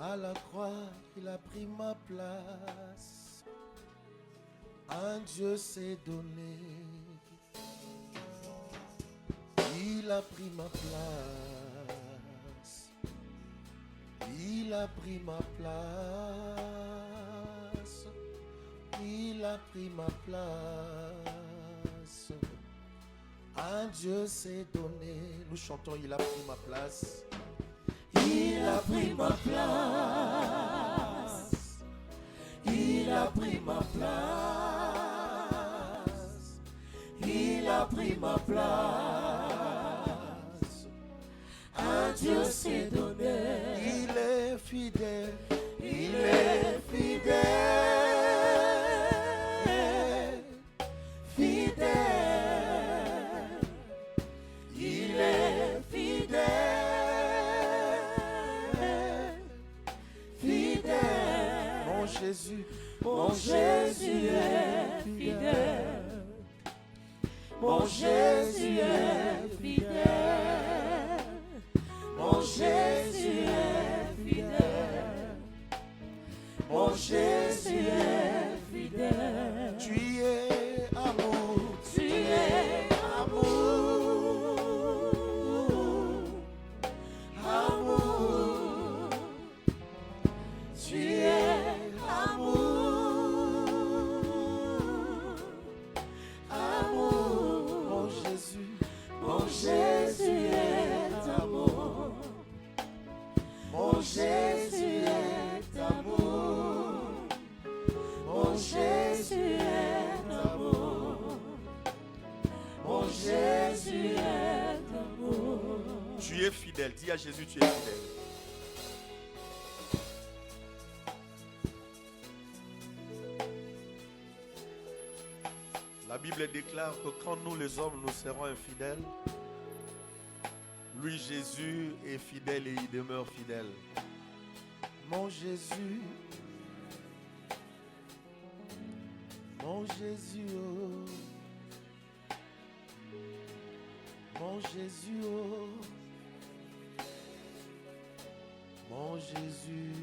À la croix, il a pris ma place. Un Dieu s'est donné. Il a pris ma place. Il a pris ma place. Il a pris ma place. Un Dieu s'est donné. Nous chantons, il a pris ma place. Il a pris ma place. Il a pris ma place. Il a pris ma place. Un Dieu s'est donné. Il est fidèle. Il est fidèle. Fidèle. Il est fidèle. Fidèle. Mon Jésus. Mon Jésus est fidèle. Mon Jésus est fidèle. Mon Jésus est fidèle. Mon Jésus est fidèle. Tu es amour. Tu es amour. Amour. Tu es amour. Amour. Mon Jésus. Mon Jésus est amour. Mon Jésus est amour. Mon Jésus est amour. Mon Jésus est amour. Tu es fidèle. Dis à Jésus, tu es fidèle. La Bible déclare que quand nous les hommes nous serons infidèles, lui Jésus est fidèle et il demeure fidèle. Mon Jésus, mon Jésus, oh. Mon Jésus, oh. Mon Jésus.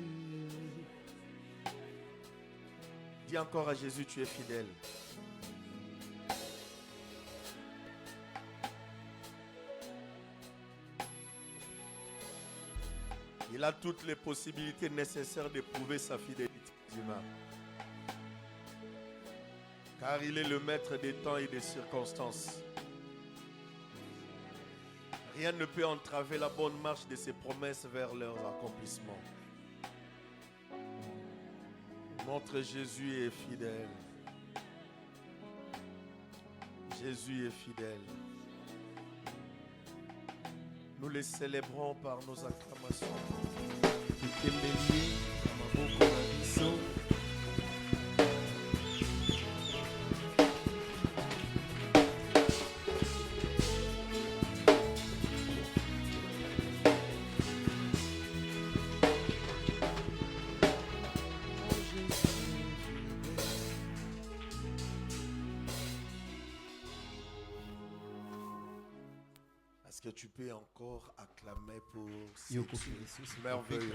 Dis encore à Jésus, tu es fidèle. Il a toutes les possibilités nécessaires de prouver sa fidélité humaine. Car il est le maître des temps et des circonstances. Rien ne peut entraver la bonne marche de ses promesses vers leur accomplissement. Notre Jésus est fidèle. Jésus est fidèle. Nous les célébrons par nos acclamations. Est-ce que tu peux encore acclamer pour ce merveilleux?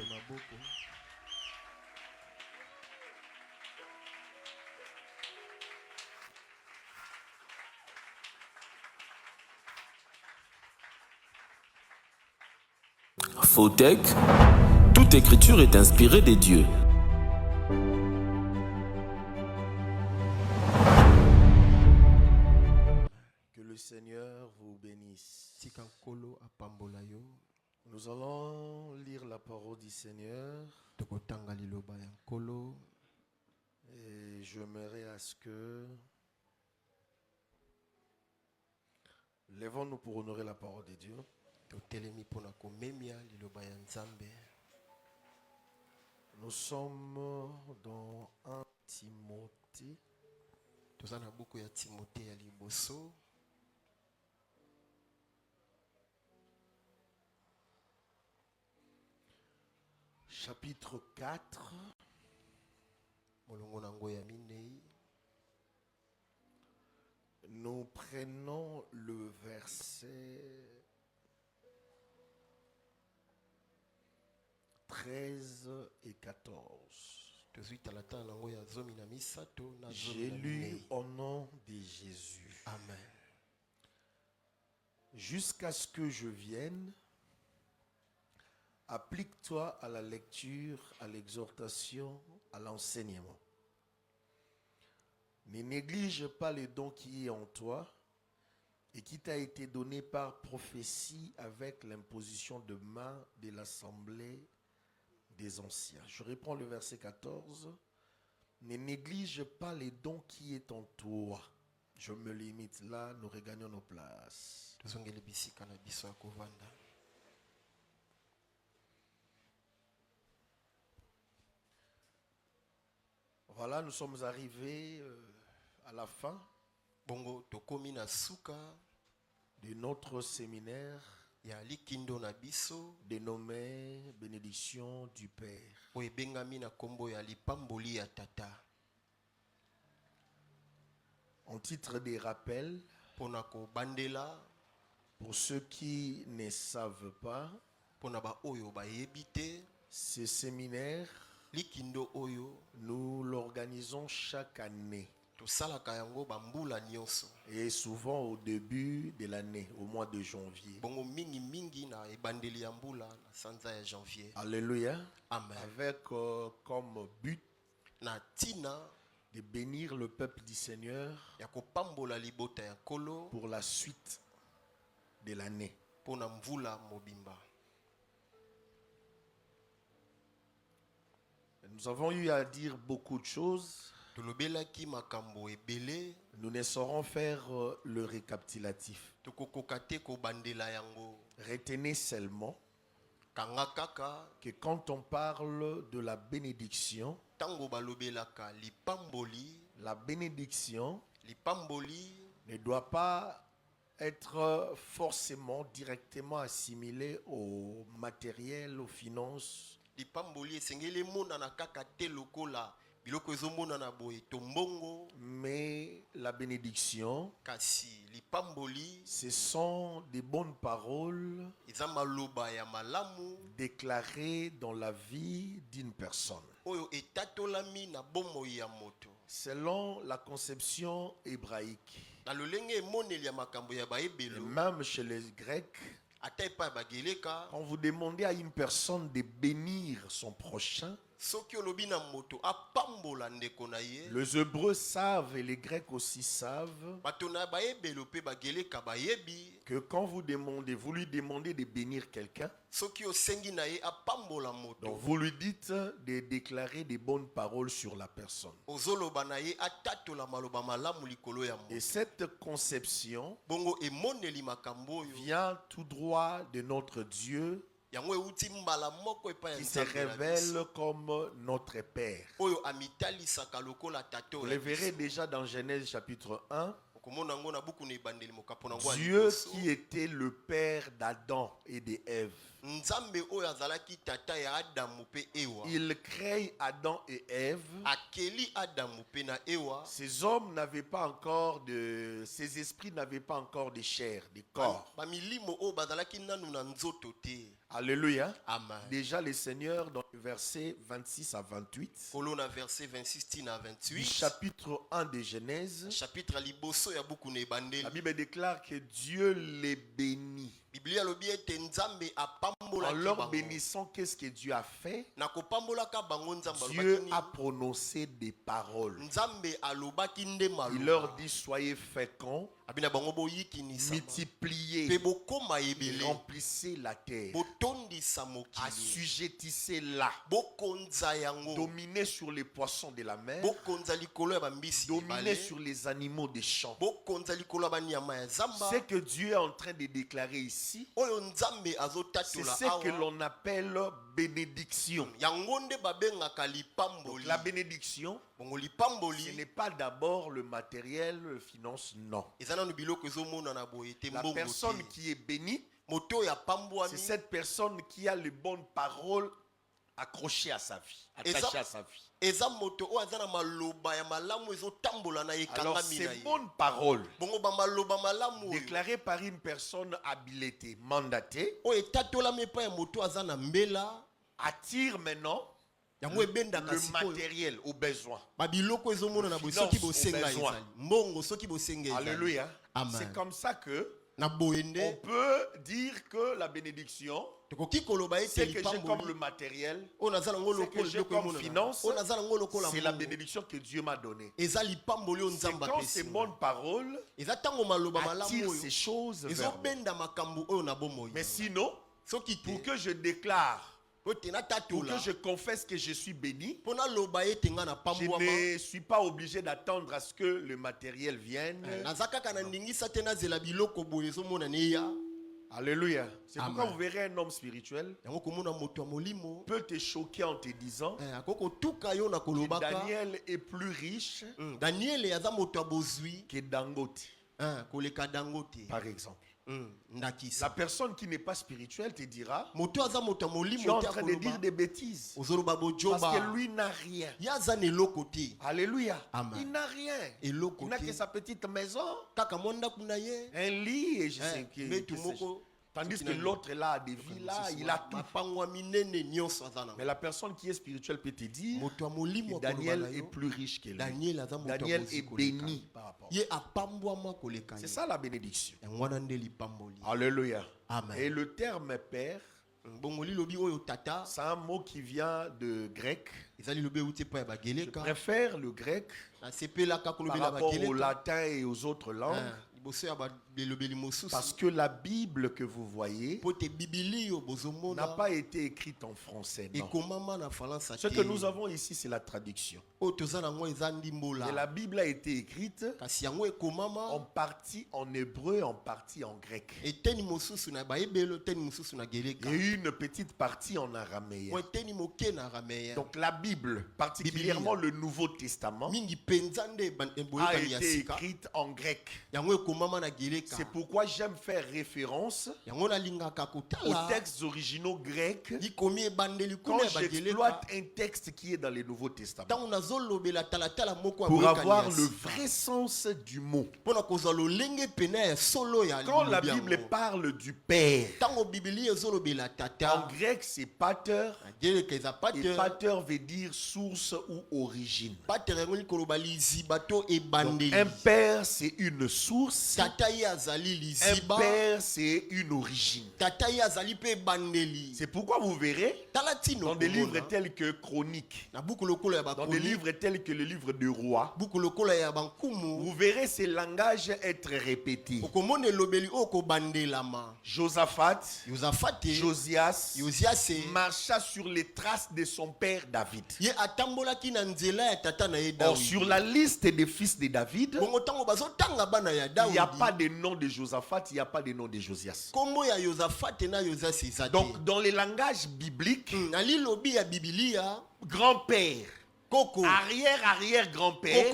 Fautec, toute écriture est inspirée des dieux. Que le Seigneur vous bénisse. Nous allons lire la parole du Seigneur. Et j'aimerais à ce que lèvons-nous pour honorer la parole de Dieu. Nous sommes dans 1 Timothée. Chapitre 4. Nous prenons le verset 13 et 14. J'ai lu au nom de Jésus. Amen. Jusqu'à ce que je vienne, applique-toi à la lecture, à l'exhortation, à l'enseignement. Ne néglige pas le don qui est en toi et qui t'a été donné par prophétie avec l'imposition de main de l'assemblée des anciens. Je reprends le verset 14. Ne néglige pas les dons qui est en toi. Je me limite là, nous regagnons nos places. Voilà, nous sommes arrivés à la fin de notre séminaire dénommé Bénédiction du Père. En titre des rappels, pour ceux qui ne savent pas, ce séminaire, nous l'organisons chaque année. Et souvent au début de l'année, au mois de janvier. Alléluia. Amen. Avec comme but de bénir le peuple du Seigneur pour la suite de l'année. Nous avons eu à dire beaucoup de choses. Nous ne saurons faire le récapitulatif. Retenez seulement que quand on parle de la bénédiction, la bénédiction ne doit pas être forcément directement assimilée au matériel, aux finances. Mais la bénédiction, ce sont des bonnes paroles déclarées dans la vie d'une personne. Selon la conception hébraïque, et même chez les Grecs, quand vous demandez à une personne de bénir son prochain, les Hébreux savent et les Grecs aussi savent que quand vous lui demandez de bénir quelqu'un, donc vous lui dites de déclarer des bonnes paroles sur la personne. Et cette conception vient tout droit de notre Dieu, qui se révèle comme notre Père. Vous le verrez déjà dans Genèse chapitre 1. Dieu qui était le Père d'Adam et d'Ève. Il crée Adam et Ève. Ces hommes n'avaient pas encore ces esprits n'avaient pas encore de chair, de corps. Alléluia. Amen. Déjà le Seigneur dans le verset 26 à 28. Du chapitre 1 de Genèse. La Bible déclare que Dieu les bénit. En leur bénissant, qu'est-ce que Dieu a fait? Dieu a prononcé des paroles. Il leur dit: soyez féconds, multipliez, remplissez la terre, assujettissez-la, dominez sur les poissons de la mer, dominez sur les animaux des champs. Ce que Dieu est en train de déclarer ici, c'est ce que l'on appelle bénédiction. Donc, la bénédiction, ce n'est pas d'abord le matériel, le finance, non. La personne qui est bénie, c'est cette personne qui a les bonnes paroles accrochées à sa vie, attachées à sa vie. Alors ces bonnes paroles déclarées par une personne habilitée, mandatée, attire maintenant yango ebendaka le sikoyo matériel aux besoins. babiloko ezomonana boye Finance soki au bosenga besoin. ezali mbongo soki bosenga ezali Alléluia. Amen. C'est comme ça que na boyende on peut dire que la bénédiction, tokoki koloba ete c'est que j'ai comme le lipamboli matériel, oyo naza nango c'est que lokola j'ai biloko comme emonana finance, oyo naza nango lokola c'est la mbongo bénédiction que Dieu m'a donnée. eza lipamboli oyo C'est nzambe quand ces apesi bonnes paroles eza ntango maloba malamu attirent oyo ces choses vers moi. ezobenda makambo oyo na bomoi Mais sinon, soki te pour que je déclare, po te pour natatola que je confesse que je suis béni, mpo naloba ete nga na je pambwama ne suis pas obligé d'attendre à ce que le matériel vienne. naza kaka na ndingisa te nazela biloko boye ezomonana eya Alléluia. C'est pourquoi Amen. vous verrez un homme spirituel yango komona moto ya molimo peut te choquer en te disant akoki kotuka yo na que kolobaka Daniel est plus riche daniele aza moto ya bozwi que Dangote, koleka dangote par exemple. ndakisa La personne qui n'est pas spirituelle te dira, moto aza moto ya tu es molimo en te train de dire akoloba des bêtises. ozoloba Parce bojoba que lui n'a rien. ye aza na eloko te Alléluia. Amen. Il n'a rien. eloko Il n'a que te sa petite maison, kaka mwa ndako na ye un lit et je sais metu que moko tandis que l'autre là a des villas, il a tout. mapango ya minene nyonso aza Mais nango la personne qui est spirituelle peut te dire moto ya molimo que akoloba Daniel na est yo plus riche que lui. daniel aza moto ya Daniel bozwi est koleka béni par rapport. ye apambwama koleka C'est ye ça la bénédiction. yango wana nde lipamboli Alléluia. Amen. Et le terme père, bongo lilobi oyo tata c'est un mot qui vient de grec. eza lilobi euti epai ya Je bageleka préfère le grec nasepelaka par kolobela rapport au bageleka latin et aux autres langues. liboso ya belobeli mosusu Parce que la Bible que vous voyez po te bibili oyo n'a bozomona pas été écrite en français. Non. ekomama na faransa Ce te que nous avons ici, c'est la traduction. oyo toza nango eza Et la ndimbola Bible a été écrite kasi yango en ekomama partie en hébreu, en partie en grec. eteni mosusu na bayebelo eteni mosusu na geleka Et une petite partie en araméen. po eteni moke na rameya Donc la Bible, particulièrement le Nouveau Testament, mingi mpenza nde a boyokani ya été sika écrite en grec. yango ekomama na geleka C'est pourquoi j'aime faire référence yango nalingaka aux kotala textes originaux grecs likomi ebandeli quand kuna ya j'exploite bageleka un texte qui est dans le Nouveau Testament. ntango nazolobela talatala moko ya Pour boyokani avoir ya le sika. vrai sens du mot. mpona kozwa lolenge pene ya solo ya Quand la lilobi Bible yango. parle du Père, ntango bibili ezolobela en tata grec c'est pater, ageleka eza et pater pater veut dire source ou origine. pater yango likoloba liziba to Donc, ebandeli un père c'est une source, tata ye azali un liziba père c'est une origine. tata ye azali mpe ebandeli C'est pourquoi vous verrez tala tino dans des livres komona. tels que Chroniques, na buku lokolo ya dans des bakoni livres tels que le livre de Roi, buku lokolo ya bankumu vous verrez ces langages être répétés. okomona elobeli oyo kobandelama Josaphat, yozafate Josias yoziase marcha sur les traces de son père David. ye atambolaki na nzela ya tata na ye Or, dawidi sur la liste des fils de David, bongo ntango bazotanga bana ya il n'y a pas dawidi de nom de Josaphat, il n'y a pas de nom de Josias. kombo ya yozafate na yozasi eza te Donc, dans les langages bibliques, na lilobi ya bibilia grand-père, koko arrière-arrière-grand-père,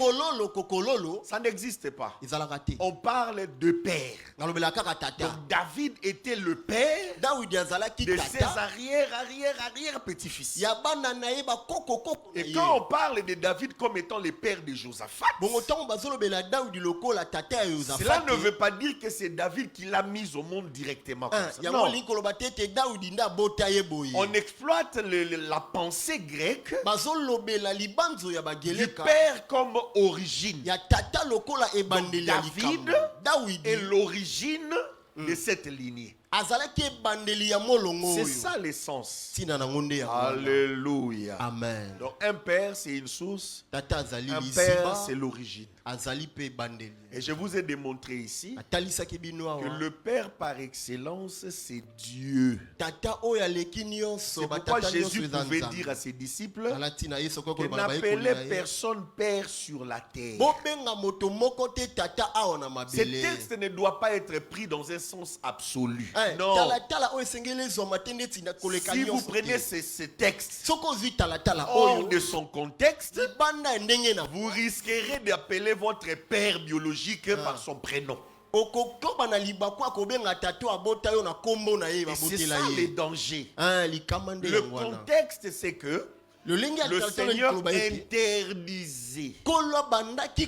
kokololo ça n'existe pas. ezalaka te On parle de père. nalobela kaka tata Donc, David était le père dawidi azalaki de ses tata arrière-arrière-arrière-petits-fils. ya bana na ye bakokokoko na Et ye quand on parle de David comme étant le père de Josaphat, bongo ntango bazolobela dawidi lokola tata ya cela yozafate ne veut pas dire que c'est David qui l'a mis au monde directement. Comme ça. yango Non. lingi koloba te ete dawidi nde abota ye boye On exploite la pensée grecque bazolobela libanzo ya du bageleka père comme origine ya tata lokola ebandeli ya Donc, likambo et dawidi l'origine de cette lignée. azalaki ebandeli ya molongo C'est oyo ça l'essence. ntina nango nde yango wana. Alléluia. amen Donc un père c'est une source, tata azali un liziba père c'est l'origine. azali mpe ebandeli Et je vous ai démontré ici atalisaki bino que awa le père par excellence c'est Dieu. tata oyo aleki nyonso C'est pourquoi batata nyonso Jésus eza pouvait nzambe dire à ses disciples ala ntina ye soki que okoloba na bayekoli n'appelez na ye personne père sur la terre. bobenga moto moko te tata awa na Ce mabele texte ne doit pas être pris dans un sens absolu. Eh, Non. talatala oyo esengeli ezwama te ndeti na koleka Si vous nyonso prenez te ce texte soki ozwi talatala hors oyo de son contexte, libanda ya ndenge na vous risquerez d'appeler votre père biologique par son prénom. okokoba na libako akobenga tata abota yo na kombo na ye Et c'est babotela ça le ye danger. likama nde Le yango wana contexte, c'est que Le Seigneur interdisait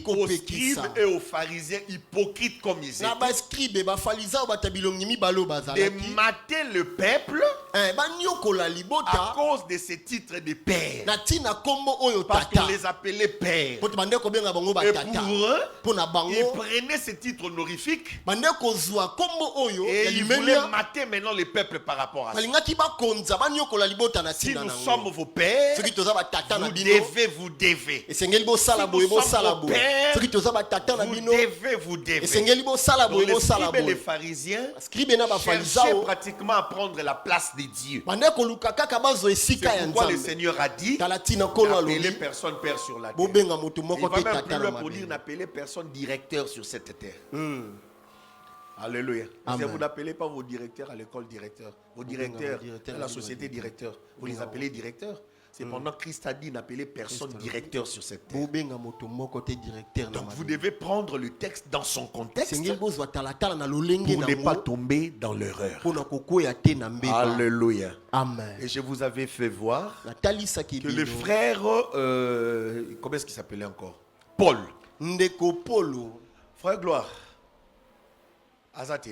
aux scribes et aux pharisiens hypocrites comme ils étaient de mater le peuple à cause de ces titres de père. Parce qu'on les appelait pères. Et pour eux, ils prenaient ces titres honorifiques et ils voulaient mater maintenant le peuple par rapport à ça. Si nous sommes vos pères, vous devez. Si nous sommes vos pères, vous devez. Donc les scribes et les pharisiens cherchaient pratiquement à prendre la place de Dieu. C'est pourquoi le Seigneur a dit n'appelez personne père sur la terre. Il va même plus loin pour dire n'appelez personne directeur sur cette terre. Alléluia. Vous n'appelez pas vos directeurs à l'école directeur. Vos directeurs à la société directeur. Vous les appelez directeurs. C'est pendant Christ a dit n'appelez personne directeur sur cette terre. Donc vous devez prendre le texte dans son contexte pour ne pas tomber dans l'erreur. Alléluia. Amen. Et je vous avais fait voir que le frère, comment est-ce qu'il s'appelait encore? Paul. Frère Gloire. Azate.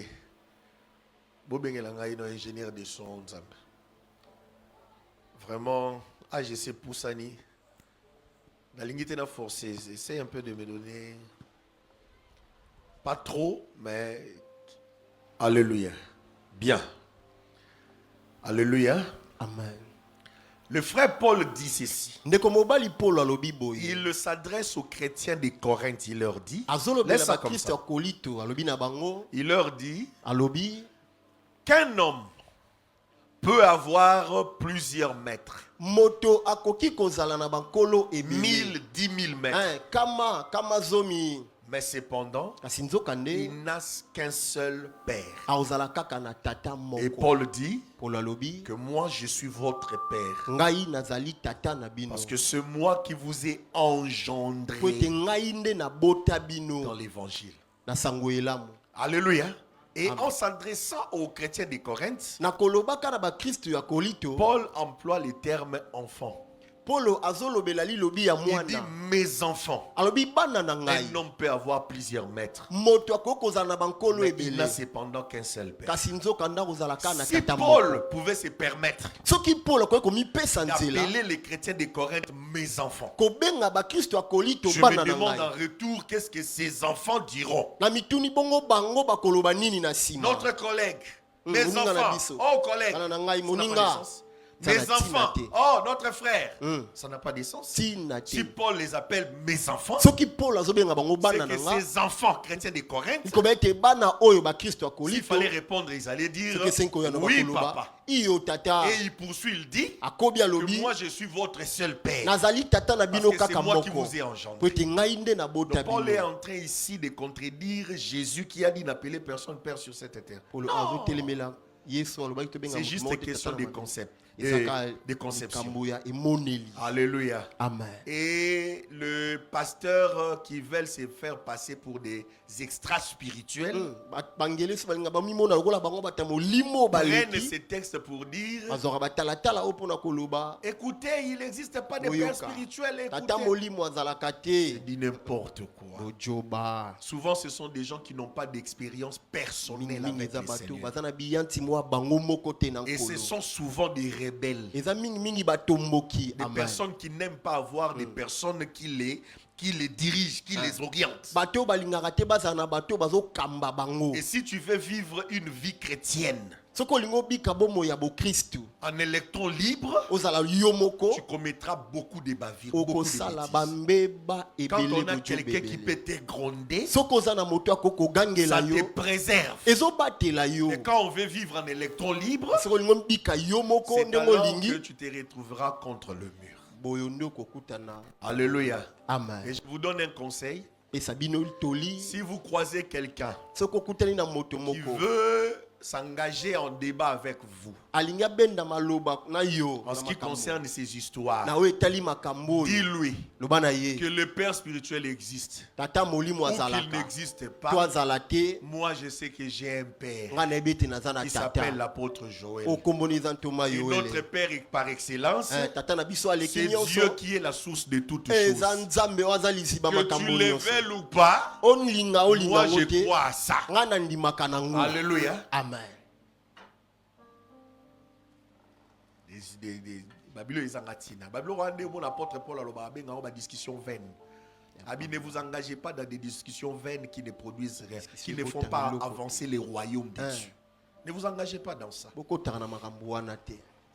Ingénieur de son. Vraiment. AGC Poussani, la ligne était forcée. Essaye un peu de me donner, pas trop, mais alléluia. Bien. Alléluia. Amen. Le frère Paul dit ceci. Il s'adresse aux chrétiens de Corinthe. Il leur dit, laisse ça comme ça. Il leur dit qu'un homme peut avoir plusieurs maîtres. 1000, 10 000 mètres. Mais cependant, il n'a qu'un seul père. Et Paul dit que moi je suis votre père. Parce que c'est moi qui vous ai engendré dans l'évangile. Alléluia. Et en s'adressant aux chrétiens de Corinthe, Paul emploie le terme enfant. Il dit mes enfants. Un homme peut avoir plusieurs maîtres. Mais il n'a cependant qu'un seul père. Si Paul pouvait se permettre d'appeler les chrétiens de Corinthe mes enfants, je me demande en retour qu'est-ce que ces enfants diront. Notre collègue, mes enfants, oh collègue, ça n'a pas de sens. Mes enfants, oh notre frère, ça n'a pas de sens. Si Paul les appelle mes enfants, c'est que ces enfants chrétiens de Corinthe, s'il fallait répondre, ils allaient dire oui papa. Et il poursuit, il dit que moi je suis votre seul père. Parce que c'est moi qui vous ai engendré. Donc Paul est en train ici de contredire Jésus qui a dit n'appeler personne père sur cette terre. Non. C'est juste une question de concept. De conception. Alléluia. Amen. Et le pasteur qui veulent se faire passer pour des extras spirituels prennent ces textes pour dire écoutez, il n'existe pas de père spirituel. C'est dit n'importe quoi. Souvent ce sont des gens qui n'ont pas d'expérience personnelle avec le Seigneur. Et ce sont souvent des rebelles. Des personnes qui n'aiment pas avoir des personnes qui les dirigent, qui les orientent. Et si tu veux vivre une vie chrétienne en électron libre, tu commettras beaucoup de bavures, beaucoup de bêtises. Quand on a quelqu'un qui peut te gronder, ça te préserve. Et quand on veut vivre en électron libre, c'est alors que tu te retrouveras contre le mur. Alléluia. Amen. Et je vous donne un conseil. Si vous croisez quelqu'un qui veut s'engager en débat avec vous, alinga benda maloba na yo. En ce qui concerne ces histoires, Na we tali makambo. dis-lui Loba na ye. que le Père spirituel existe Tata molimo ou qu'il azalaka. n'existe To pas. azalate. Moi, je sais que j'ai un Père Nga na bete nazana qui tata. s'appelle l'apôtre Joël. O komboniza ntoma Et yo notre ele. Père par excellence, Tata na biso aleki c'est nyonso. Dieu qui est la source de toutes Eza choses. nzambe wazalisi ba Que tu makambo le nyonso. veuilles ou pas, Onlinga moi je ngote. crois à ça. Nga na ndimaka na ngo. Alléluia. Amen. Babylone est en Latina. Babylone, mon apôtre Paul a une discussion vaine. Ne vous engagez pas dans des discussions vaines qui ne produisent rien, qui ne font pas avancer les royaumes de Dieu. Ne vous engagez pas dans ça.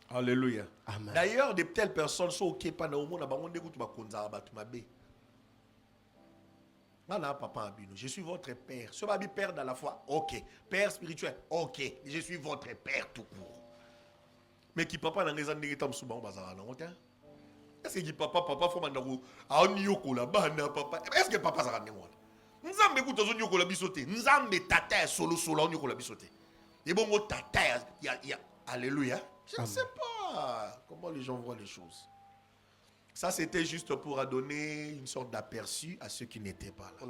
Alléluia. Amen. D'ailleurs, de telles personnes sont ok pas dans le monde. Je suis votre père. Ce babi père dans la foi, ok. Père spirituel, ok. Je suis votre père tout court. Mais qui papa n'a pas de temps souvent bazar non ok. Est-ce que papa faut mandako a nyoko la bana papa. Est-ce que papa ça rende moi? Nzambe kuto zo nyoko la bisoté. Nzambe tata solo nyoko la bisoté. Et bon tata ya alléluia. Je ne sais pas comment les gens voient les choses. Ça, c'était juste pour donner une sorte d'aperçu à ceux qui n'étaient pas là.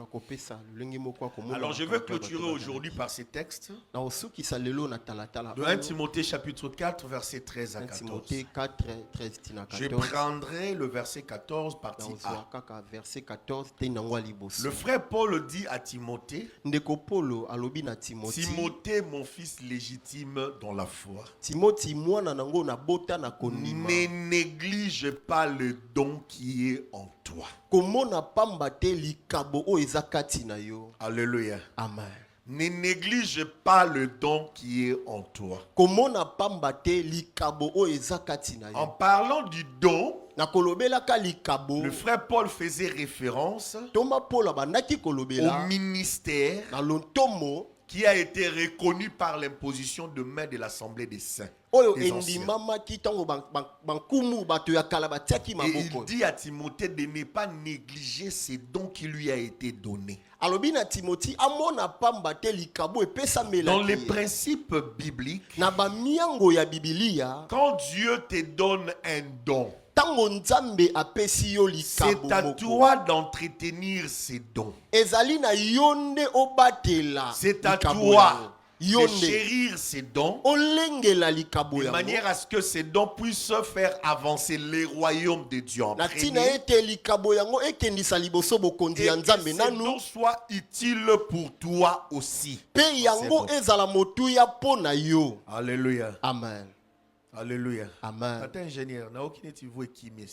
Alors, je veux clôturer aujourd'hui par ces textes. De 1 Timothée chapitre 4, versets 13 à 14. Je prendrai le verset 14, partie A. Le frère Paul dit à Timothée, Timothée, mon fils légitime dans la foi, ne néglige pas le don qui est en toi. Alléluia. Amen. Ne néglige pas le don qui est en toi. En parlant du don, le frère Paul faisait référence au ministère qui a été reconnu par l'imposition de main de l'Assemblée des saints. Et il dit à Timothée de ne pas négliger ces dons qui lui a été donnés. Dans les principes bibliques, quand Dieu te donne un don, c'est à toi d'entretenir ces dons. C'est à toi de chérir ces dons de manière à ce que ces dons puissent faire avancer les royaumes de Dieu en premier, et que ces dons soient utiles pour toi aussi. Alléluia. Amen. Alléluia. Amen. Attends, ingénieur, n'a aucun tu vois qui m'est.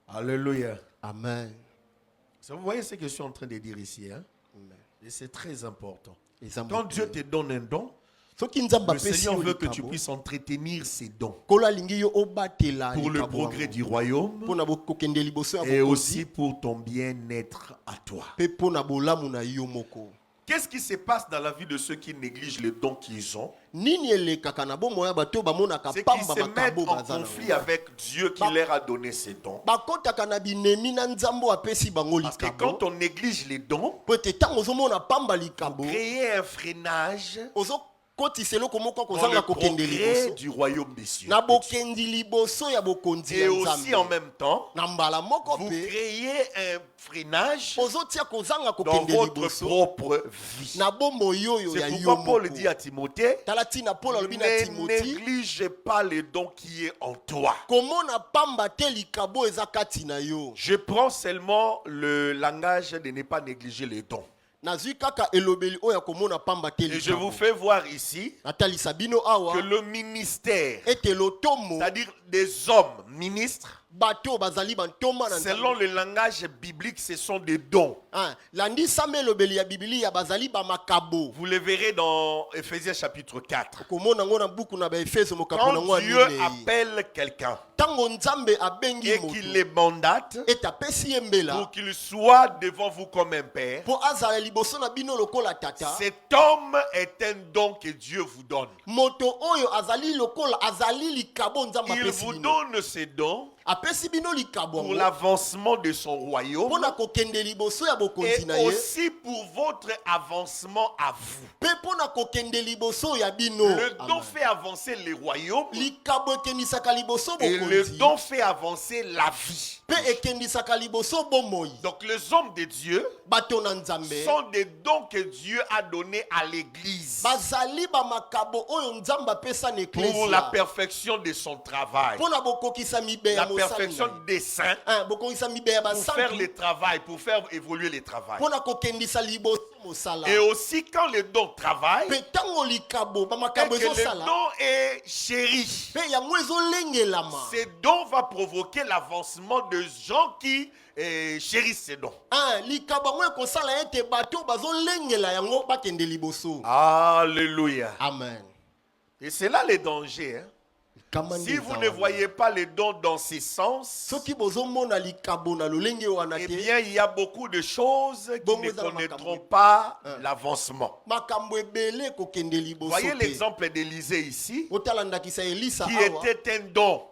Alléluia. Amen. Vous voyez ce que je suis en train de dire ici, hein? Amen. Et c'est très important. Quand Dieu te donne un don, le Seigneur veut que tu puisses entretenir ces dons pour le progrès du royaume et aussi pour ton bien-être à toi. Qu'est-ce qui se passe dans la vie de ceux qui négligent les dons qu'ils ont? C'est qu'ils se mettent en conflit avec Dieu qui leur a donné ces dons. Parce que quand on néglige les dons, créer un freinage dans le progrès du royaume des cieux. Et aussi en même temps, vous créez un freinage dans votre propre vie. C'est pourquoi Paul dit à Timothée, ne néglige pas le don qui est en toi. Je prends seulement le langage de ne pas négliger les dons. Et je vous fais voir ici que le ministère, c'est-à-dire des hommes ministres, selon le langage biblique, ce sont des dons. Vous le verrez dans Ephésiens chapitre 4. Quand Dieu appelle quelqu'un et qu'il les mandate pour qu'il soit devant vous comme un père, cet homme est un don que Dieu vous donne. Il vous donne ces dons apesi bino likabo pour l'avancement de son royaume mpona kokende liboso ya bokonzi na et ye aussi pour votre avancement à vous. mpe mpona kokende liboso ya bino. Le don Amen. fait avancer les royaumes likabo ekendisaka liboso et le bokonzi don fait avancer la vie. mpe ekendisaka liboso bomoi. Donc les hommes de Dieu bato na nzambe sont des dons que Dieu a donnés à l'église bazali bamakabo oyo nzambe apesa na pour la eklesia perfection de son travail, mpona bokokisa mibe la ya mosala perfection na ye. des saints, bokokisa mibe ya pour faire basantu le travail, pour faire évoluer le travail. mpona kokendisa liboso mosala. Et aussi quand le don travaille, mpe ntango likabo et bamakabo que le ezosala don est chéri, mpe yango ezolengelama. ce don va provoquer l'avancement de gens qui chérissent ces dons. likabo yango ekosala ete bato bazolengela yango bakende liboso. Alléluia. Amen. Et c'est là le danger. Hein? Si vous ne voyez pas les dons dans ce sens, soki bozomona likabo na lolenge wana eh te bien, il y a beaucoup de choses qui Bongo ne ezala connaîtront makambo. pas l'avancement. makambo ebele kokende liboso Voyez te. l'exemple d'Élisée ici, otala ndakisa elisa qui awa était un don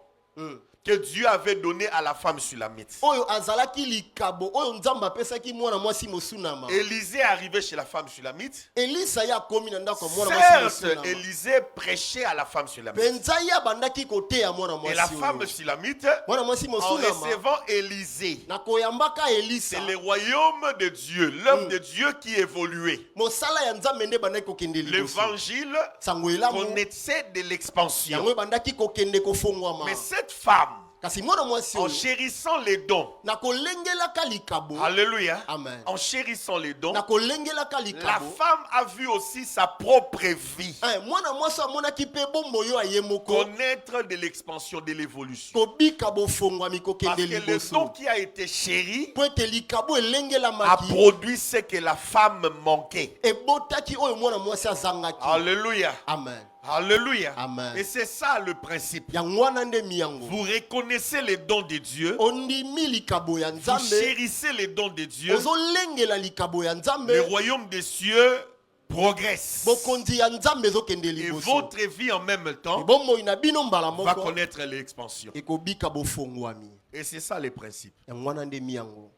que Dieu avait donné à la femme sulamite. oyo azalaki likabo oyo nzambe apesaki mwana mwasi mosunama. Élisée est arrivé chez la femme sulamite. elisa ye akomi na ndako ya mwana mwasi Certes, mosunama Élisée prêchait à la femme sulamite. penza ye abandaki koteya mwana Et la mwasi femme oyo. sulamite, mwana mwasi en mosunama recevant Élisée, na koyambaka elisa c'est le royaume de Dieu, l'œuvre de Dieu qui évoluait. mosala ya nzambe nde ebandaki kokende liboso. L'évangile sango elamu connaissait de l'expansion. yango ebandaki kokende kofongwama. Mais cette femme, kasi mwana mwasi en oyo chérissant les dons, na kolengelaka likabo alléluia, Amen. en chérissant les dons, na kolengelaka la likabo femme a vu aussi sa propre vie mwana mwasi amonaki mpe bomoi oyo aye moko connaître de l'expansion, de l'évolution. kobika bofongwami Parce kokende que le don liboso qui a été chéri po ete likabo a elengelamaki produit ce que la femme manquait. ebotaki oyo mwana mwasi azangaki. Alléluia. Amen. Alléluia. Amen. Et c'est ça le principe. yango wana nde miyango Vous reconnaissez les dons de Dieu. ondimi likabo ya Vous nzambe chérissez les dons de Dieu. ozolengela likabo ya Le nzambe royaume des cieux progresse. bokonzi ya nzambe ezokende Et liboso votre vie en même temps bomoi na bino mbala va moko connaître l'expansion. ekobika bofongwami. Et c'est ça le principe. yango wana nde miyango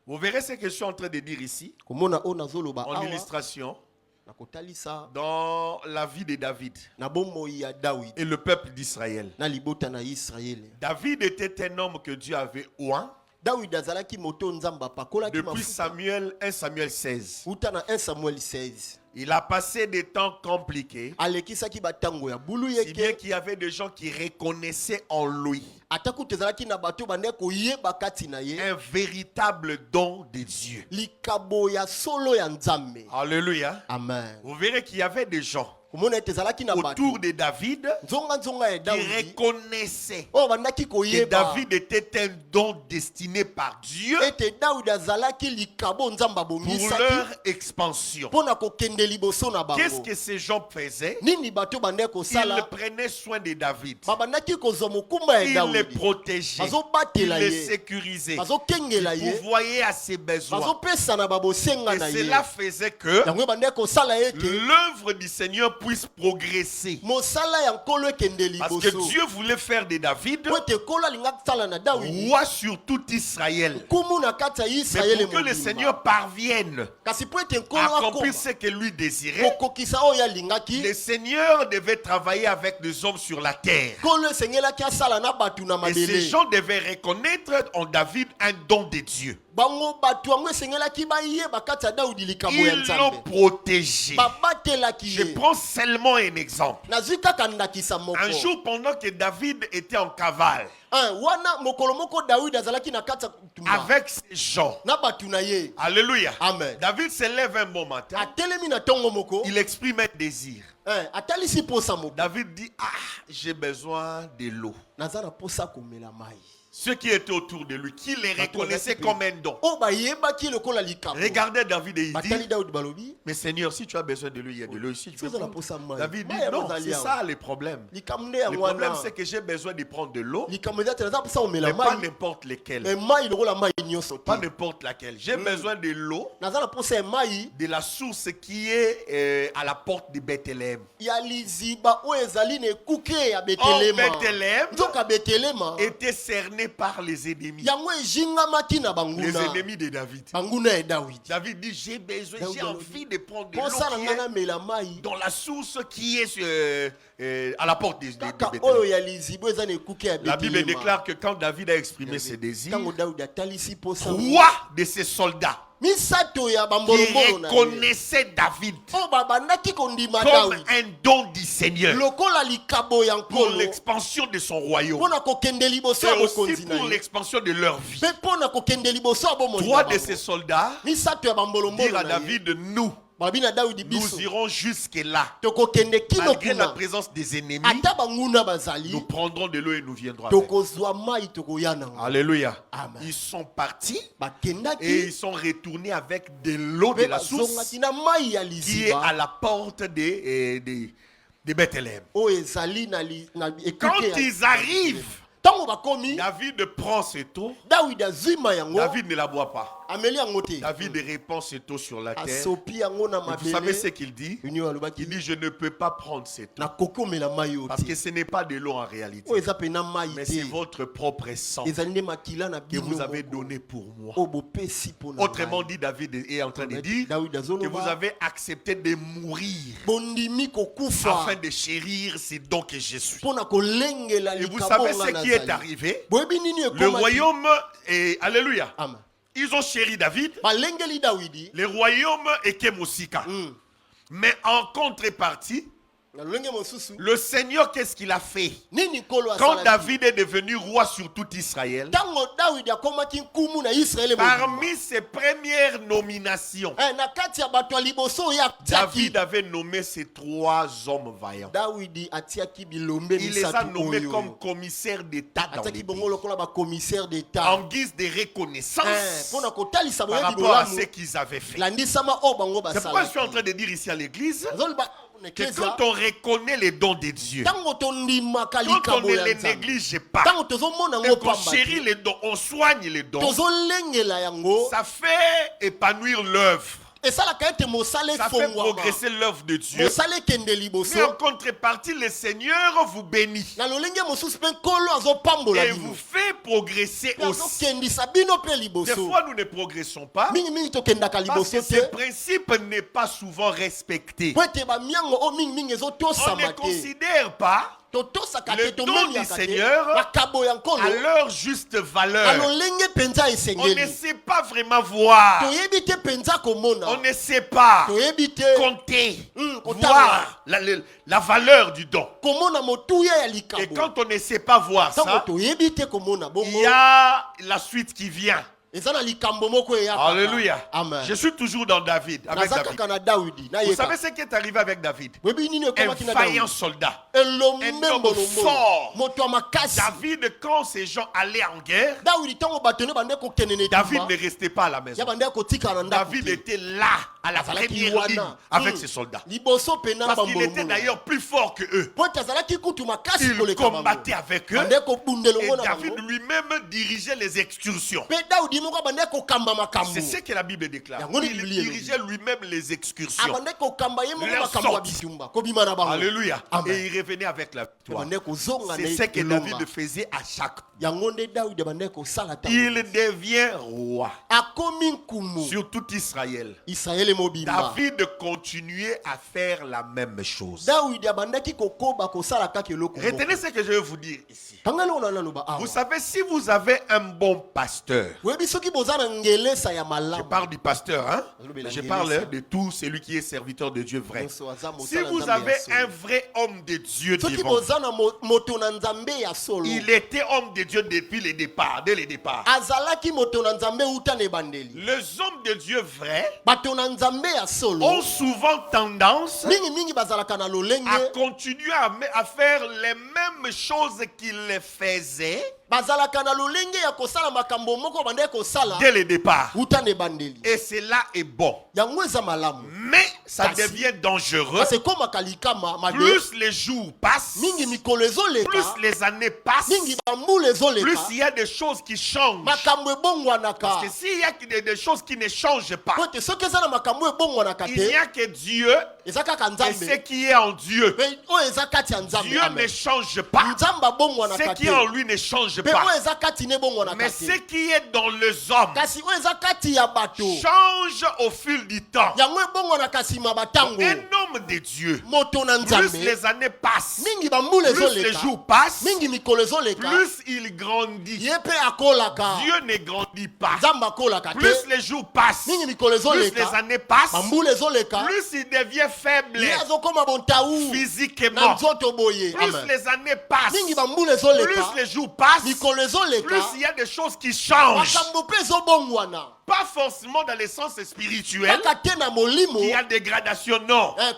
Vous verrez ce que je suis en train de dire ici, komona oyo nazoloba en awa illustration, na kotalisa dans la vie de David na bomoi ya dawidi et le peuple d'Israël. na libota na israele. David était un homme que Dieu avait oint dawidi azalaki moto nzambe apakolaki depuis mafuta Samuel 1 Samuel 16. uta na 1 samuel 16 Il a passé des temps compliqués, alekisaki batango ya bulu si bien yeke qu'il y avait des gens qui reconnaissaient en lui ata kutu ezalaki na bato bandeki koyeba kati na ye un véritable don de Dieu. likabo ya solo ya nzambe. Alléluia. Amen. Vous verrez qu'il y avait des gens komona ete ezalaki na bato autour de David nzonga ya qui dawidi reconnaissaient oyo bandaki que koyeba David était un don destiné par Dieu ete dawidi azalaki likabo nzambe pour leur abongisaki expansion. mpo na kokende liboso na Qu'est-ce bango. que ces gens faisaient? nini bato bandeki Ils kosala prenaient soin de David. babandaki kozwa mokumba ya Ils le dawidi protégeaient. Ils bazobatela le ye sécurisaient. bazokengela Ils ye pourvoyaient à ses besoins. bazopesa na babosenga Et na ye cela faisait que yango bandeki kosala ete l'œuvre du Seigneur puisse progresser. mosala ya nkolo ekende Parce que liboso Dieu voulait faire de David po ete nkolo alingaki sala na dawidi roi sur tout Israël. kumu na kati ya Mais israele pour que le mobimba Seigneur parvienne kasi po ete nkolo à accomplir akoma ce que lui désirait, kokokisa oyo alingaki le Seigneur devait travailler avec des hommes sur la terre. nkolo esengelaki asala na bato na Et ces mabele gens devaient reconnaître en David un don de Dieu. bango bato yango esengelaki bayeba kati ya dawidi likambo ya Ils l'ont nzambe protégé. babatelaki Je ye prends seulement un exemple. nazwi kaka ndakisa moko Un jour, pendant que David était en cavale wana mokolo moko dawidi azalaki na kati ya tumba avec ses gens, na bato na ye. alléluia, Amen. David se lève un bon matin, atelemi na ntongo moko il exprime un désir. atalisi posa moko David dit, ah, j'ai besoin de l'eau. naza na posa komela mai. Ceux qui étaient autour de lui, qui les reconnaissaient comme un don. oyo bayebaki lokola likambo Regardez David et il batali dit, dawidi balobi mais Seigneur, si tu as besoin de l'eau, il y a de l'eau ici. Tu peux soza na prendre. posa mai. David dit, Mai non, ezali c'est awa. ça le problème. likambo nde Le yango problème, wana c'est que j'ai besoin de prendre de l'eau, likambo eza te naza posa komela mais pas mai n'importe lesquelles. me mai lokola mai nyonso Pas te n'importe laquelle. J'ai besoin de l'eau naza na posa ya mai de la source qui est à la porte de Bethléem. ya liziba oyo ezali na ekuke ya Or, betelema Bethléem nzoka betelema était cerné attiré par les ennemis. yango ejingamaki na Les banguna ennemis de David. banguna ya Dawidi David dit, j'ai besoin, David j'ai envie de prendre de mposa na l'eau ngai namela mai dans la source qui est à la porte de kaka Bethléem. oyo ya lizibo eza na ekuke ya La Bible Bethlema. déclare que quand David a exprimé ses désirs, ntango Dawidi atalisi posa 3 de ses soldats misato ya qui bambolombolo na ye reconnaissaient David oyo babandaki kondima comme Dawidi un don du Seigneur lokola likabo ya pour nkolo l'expansion de son royaume mpo na kokende liboso et ya aussi bokonzi na pour ye l'expansion de leur vie. mpe mpo na kokende liboso ya bomoi 3 de ces soldats misato ya dirent bambolombolo à na ye David, nous babi na Dawidi nous biso irons jusque-là. tokokende kino Malgré la kuna présence des ennemis, ata banguna bazali nous prendrons de l'eau et nous viendrons avec. tokozwa mai tokoya nango Alléluia. Amen. Ils sont partis et bakendaki ils sont retournés avec de l'eau de mpe la source bazongaki na mai ya qui est à liziba la porte de Bethléem. oyo ezali na Quand ekuke ya ils arrivent, ntango bakomi David prend cette eau. Dawidi azwi mai yango David ne la boit pas. ameli yango te David répand cette eau sur la terre. asopi yango na Et vous savez ce mabele qu'il dit? unio alobaki Il dit, je ne peux pas prendre cette eau. nakoki omela mai oyo Parce te que ce n'est pas de l'eau en réalité. oyo eza pena mai Mais c'est te votre propre sang ezali nde makila na que bino vous avez moko donné pour moi. oyo bopesi mpo na Autrement ngai. dit, David est en train de dire Dawidi que vous azoloba avez accepté de mourir bondimi kokufa afin de chérir ces dons que je suis. mpo na kolengela Et vous savez likabonga ce qui est nazali arrivé? boyebi nini Le ekomaki royaume est... Alléluia. Amen. Ils ont chéri David. balengeli Dawidi Le royaume est Kemosika. Mais en contrepartie, na lolenge mosusu le Seigneur, qu'est-ce qu'il a fait? nini nkolo Quand asalaki David est devenu roi sur tout Israël, ntango Dawidi akomaki nkumu na Israele parmi ses premières nominations, na kati ya bato ya liboso oyo atiaki David avait nommé ces 3 hommes vaillants. Dawidi atiaki bilombe Il les a misato nommés oyo comme commissaires d'État dans les atiaki bongo pays, lokola bacommissaire d'état en guise de reconnaissance mpo na kotalisa par boyebi rapport à ce bolamu qu'ils avaient fait. landisama oyo bango C'est pourquoi je suis en basalaki train de dire ici à l'église azoloba que eklezia quand on reconnaît les dons de Dieu, ntango tondimaka quand on likabo ne ya les nzambe néglige pas, ntango tozomona et yango qu'on pamba chérit les dons, on soigne les dons, tozolengela yango ça fait épanouir l'œuvre. esalaka ete mosala Ça fait efongwama progresser l'œuvre de Dieu. mosala ekende Mais en liboso contrepartie, le Seigneur vous bénit na lolenge mosusu mpe nkolo azopambola et bino vous fait progresser mpe aussi. azokendisa bino mpe Des liboso fois, nous ne progressons pas mingimingi tokendaka parce liboso que ce te principe n'est pas souvent respecté. po ete bamiango oyo mingimingi On ne ezotosama te considère pas totosaka le te don tomoniaka du te Seigneur makabo ya nkolo à leur juste na valeur. lolenge mpenza On ne esengeli sait pas vraiment voir. toyebi te mpenza komona On ne sait pas toyebi te compter, kotanga. voir la valeur du don. komona motuya ya Et likabo quand on ne sait pas voir ntango ça, toyebi te komona il bongo y a la suite qui vient. eza na likambo moko eyaka Alléluia. amen Je suis toujours dans David, avec naza David. kaka na Dawidi Vous nayeba savez ce qui est arrivé avec David? boyebi nini Un ekomaki na vaillant Dawidi soldat. elombe un homme mbolombolo fort. moto ya makasi David, quand ces gens allaient en guerre, Dawidi ntango bato ne bande kokende na David etumba ne restait pas à la maison. ya bande kotikala na ndako David te. était là, à la Azalaki première wana. ligne, avec ses soldats. liboso pena Parce qu'il était bambolombolo d'ailleurs plus fort que eux. po ete azalaki kutu makasi Il koleka bango combattait avec eux. bande kobundela Et ngo na David bango lui-même dirigeait les excursions. mpe Dawidi moko abande kokamba makambo C'est ce que la Bible déclare. Yango ni Il Biblia dirigeait lui-même les excursions. abande kokamba ye moko Leur makambo ya sortie. bitumba kobima na bango Alléluia. Amen. Et il revenait avec la victoire. abande kozonga na C'est ce que elonga. David faisait à chaque. yango nde Dawidi abande kosala ntango Il devient roi akomi nkumu sur tout Israël. Israele mobimba David continuait à faire la même chose. Dawidi abandaki kokoba kosala kaka eloko moko. Retenez ce que je vais vous dire ici. tanga lelo naloba awa Vous savez, si vous avez un bon pasteur, oyebi soki boza na ngelesa ya je malamu parle du pasteur, hein? Alobela Je ngelesa. parle de tout celui qui est serviteur de Dieu vrai. Nyonso aza mosala Si vous Nzambe ya avez solo. un vrai homme de Dieu soki devant vous, boza na moto na nzambe ya solo il était homme de Dieu depuis le départ, dès le départ. azalaki moto na nzambe uta na ebandeli Les hommes de Dieu vrais bato na nzambe ya solo ont souvent tendance mingimingi bazalaka na à lolenge continuer à faire les mêmes choses qu'ils faisaient bazalaka na lolenge ya kosala makambo moko bandeki kosala dès le départ. uta na ebandeli Et cela est bon. yango eza malamu Mais ça Kasi. devient dangereux. kasi ekomaka likama mabe Plus les jours passent, mingi mikolo ezoleka plus les années passent, mingi bambula plus ezoleka il y a des choses qui changent. makambo ebongwanaka Parce que s'il y a des choses qui ne changent pas, po ete soki eza na makambo ebongwanaka il n'y te a que Dieu Et ce qui est en Dieu, Dieu ne change pas. Ce qui est en lui ne change pas. Mais ce qui est dans les hommes change au fil du temps. Un homme de Dieu, plus les années passent, plus les jours passent, plus il grandit. Dieu ne grandit pas. Plus les jours passent, plus les années passent, plus il devient faible physiquement. Plus les années passent, plus les jours passent, plus il y a des choses qui changent. Pas forcément dans le sens spirituel, il y a dégradation, non. Mais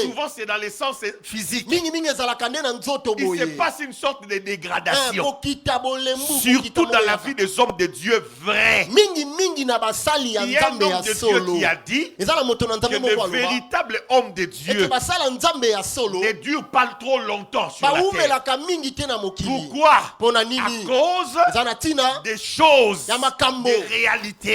souvent c'est dans le sens physique. Il se passe une sorte de dégradation. Surtout dans la vie des hommes de Dieu vrais. Il y a un homme de Dieu qui a dit que le véritable homme de Dieu ne dure pas trop longtemps sur la terre. Pourquoi? À cause des choses, des réalités.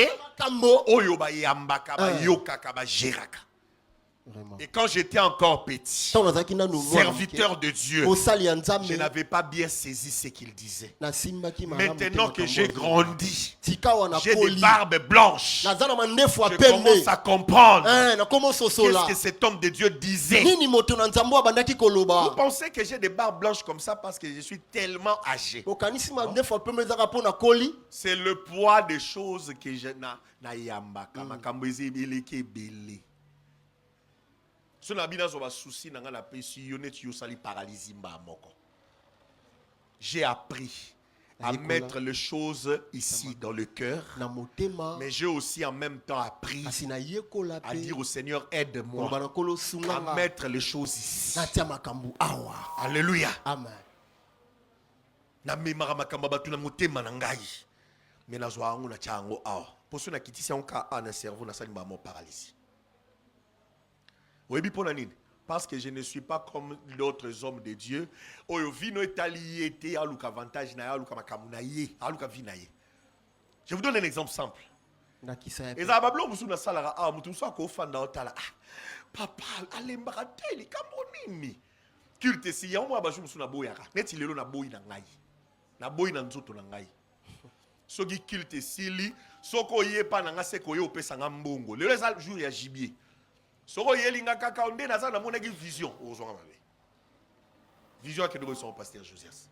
Et quand j'étais encore petit, serviteur de Dieu, je n'avais pas bien saisi ce qu'il disait. Maintenant que j'ai grandi, j'ai des barbes blanches, je commence à comprendre qu'est-ce que cet homme de Dieu disait. Vous pensez que j'ai des barbes blanches comme ça parce que je suis tellement âgé? C'est le poids des choses que je n'ai pas. J'ai appris à mettre les choses ici dans le cœur, mais j'ai aussi en même temps appris à dire au Seigneur, aide-moi à mettre les choses ici. Alléluia. Amen. Parce que je ne suis pas comme d'autres hommes de Dieu. Je vous donne un exemple simple. Papa, culte si ya mwa bashu musuna boyaka neti lelo na boyi na ngai na boyi na nzoto na ngai soki culte sili soko yepa na nga seko yo pesa nga mbongo lelo eza jour ya gibier soko yelinga kaka onde naza na monaki vision ozonga mabe vision ke son pasteur Josias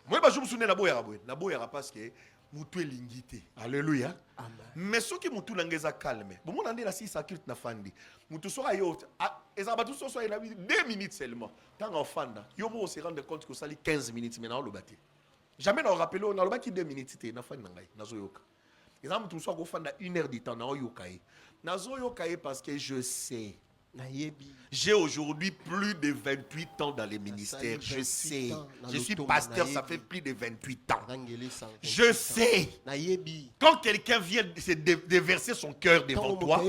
moi bashu musuna na boyaka parce que mutu elingite. Alléluia. Amen. Mais ce qui mutu nangeza calme. Bon mon ande na si sa culte na fandi. Mutu sora yo ezaba tout so 2 minutes seulement. Tant en fanda, yo mo se rendre compte que ça li 15 minutes maintenant le bâti. Jamais na rappeler on a le bâti 2 minutes té na fandi ngai na zo yoka. Ezaba mutu so ko fanda 1 heure de temps na yoka e. Na zo yoka e parce que je sais. J'ai aujourd'hui plus de 28 ans dans les ministères. Je sais. Je suis pasteur, ça fait plus de 28 ans. Je sais. Quand quelqu'un vient se déverser son cœur devant toi,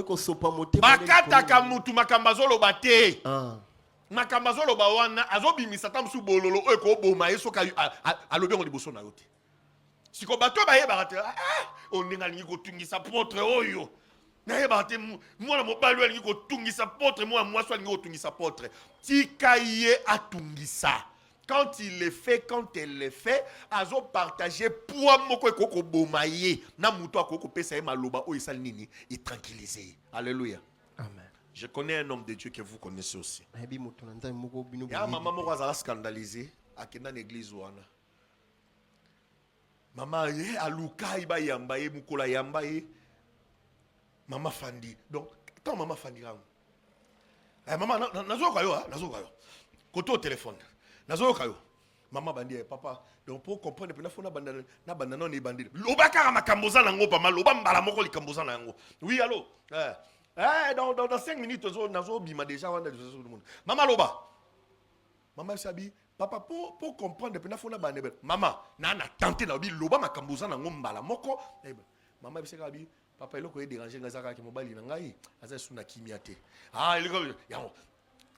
Makata kamutu makambazolo bate. Makambazolo bawana azobi misata msu bololo eko boma yeso ka alobi ngo liboso na yote. Siko bato ba yeba rate. On ninga ngi tungisa potre oyo. Moi mobali alingi kotungisa potre moi so alingi kotungisa potre tikaye atungisa quand il le fait quand elle le fait azo partager poids moko ekoko bomaye na muto akoko pesa ye maloba o isali nini et tranquilliser. Alléluia. Amen. Je connais un homme de Dieu que vous connaissez aussi. Ya maman moko azala scandalisé akenda l'église wana maman ye aluka iba yamba ye mukola yamba ye Maman Fandi. Donc, quand maman Fandi là. Maman, nazo kayo. Koto au téléphone. Nazo kayo. Maman bandi papa. Donc pour comprendre pe na fona bandana na bandana ni bandi. Lobaka makamboza nango pa mal loba mbala moko likamboza nango. Oui, allô. Dans 5 minutes nazo bima déjà wanda tout le monde. Maman loba. Maman sabi papa pour comprendre pe na fona bandana. Maman, na tenter na bi loba makamboza nango mbala moko. Maman biseka bi papa il a dérangé ngazaka ki mobali na ngai aza suna kimia te il est yango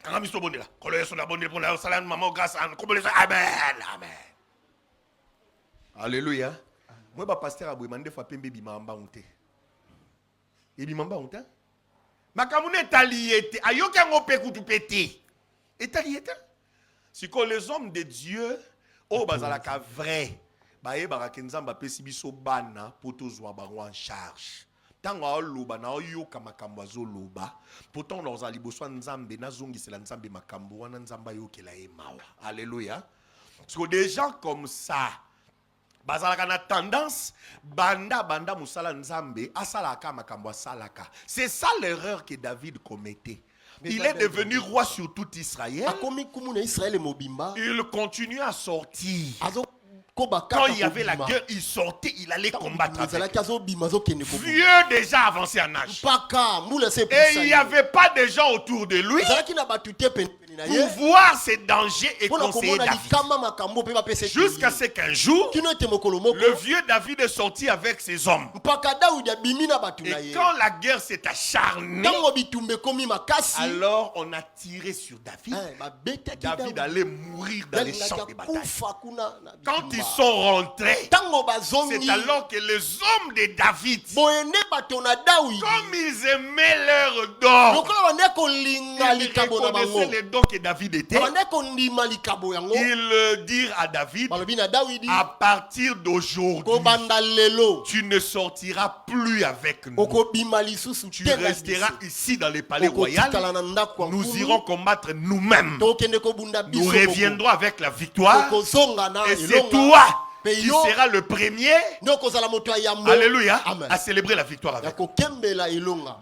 kanga misto bonela kolo yeso na bonela pour la salam maman grâce à comme les amen. Alléluia. Moi ba pasteur abou mande fa pembe bi mamba onte e bi mamba onte makamune etaliete ayoka ngope kutupete etaliete. Si que les hommes de Dieu oh bazalaka vrai baye baraka nzamba pesi biso bana poto zwa bango en charge. Tango aloba na oyoka makambo azoloba pourtant dans aliboso nzambe nazongisela nzambe makambo wana nzamba yokela ye mawa. Alléluia. Parce que des gens comme ça bazalaka na tendance banda musala nzambe asalaka makambo asalaka. C'est ça l'erreur que David commettait. Il est devenu roi sur tout Israël. Il continue à sortir. Quand il y avait la guerre, il sortait, il allait combattre avec. Vieux déjà avancé en âge. Et il n'y avait pas de gens autour de lui pour voir ses dangers et conseiller David. Jusqu'à ce qu'un jour, le vieux David est sorti avec ses hommes. Et quand la guerre s'est acharnée, alors on a tiré sur David. David allait mourir dans les champs de bataille. Quand ils sont rentrés, c'est alors que les hommes de David, comme ils aimaient leur don, ils reconnaissaient les dons que David était, ils dirent à David, à partir d'aujourd'hui, tu ne sortiras plus avec nous. Tu resteras ici dans les palais royaux. Nous irons combattre nous-mêmes. Nous reviendrons avec la victoire. Et c'est toi qui sera le premier, alléluia, à célébrer la victoire avec.